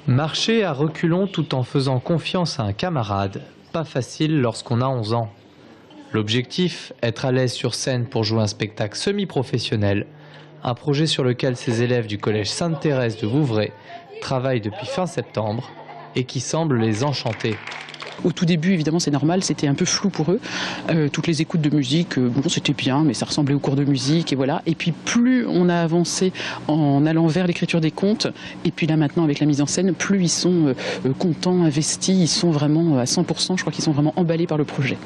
Marcher à reculons tout en faisant confiance à un camarade, pas facile lorsqu'on a 11 ans. L'objectif, être à l'aise sur scène pour jouer un spectacle semi-professionnel, un projet sur lequel ces élèves du collège Sainte-Thérèse de Vouvray travaillent depuis fin septembre et qui semble les enchanter. Au tout début, évidemment, c'est normal, c'était un peu flou pour eux. Toutes les écoutes de musique, bon, c'était bien, mais ça ressemblait aux cours de musique, et voilà. Et puis plus on a avancé en allant vers l'écriture des contes, et puis là maintenant avec la mise en scène, plus ils sont contents, investis, ils sont vraiment à 100%, je crois qu'ils sont vraiment emballés par le projet.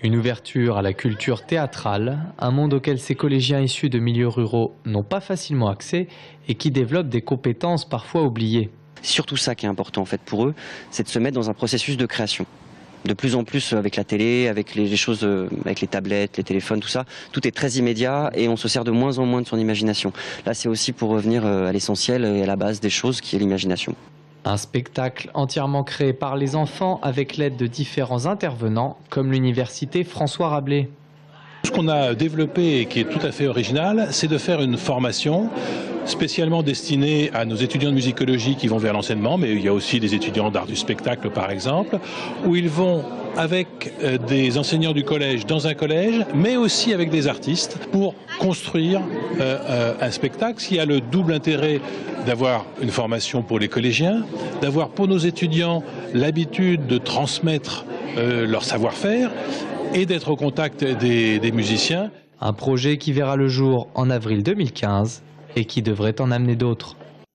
Une ouverture à la culture théâtrale, un monde auquel ces collégiens issus de milieux ruraux n'ont pas facilement accès et qui développent des compétences parfois oubliées. C'est surtout ça qui est important en fait pour eux, c'est de se mettre dans un processus de création. De plus en plus avec la télé, avec les choses, avec les tablettes, les téléphones, tout ça, tout est très immédiat et on se sert de moins en moins de son imagination. Là, c'est aussi pour revenir à l'essentiel et à la base des choses qui est l'imagination. Un spectacle entièrement créé par les enfants avec l'aide de différents intervenants comme l'université François Rabelais. Ce qu'on a développé et qui est tout à fait original, c'est de faire une formation spécialement destinée à nos étudiants de musicologie qui vont vers l'enseignement, mais il y a aussi des étudiants d'art du spectacle par exemple, où ils vont avec des enseignants du collège dans un collège, mais aussi avec des artistes pour construire un spectacle qui a le double intérêt d'avoir une formation pour les collégiens, d'avoir pour nos étudiants l'habitude de transmettre leur savoir-faire et d'être au contact des musiciens. Un projet qui verra le jour en avril 2015 et qui devrait en amener d'autres.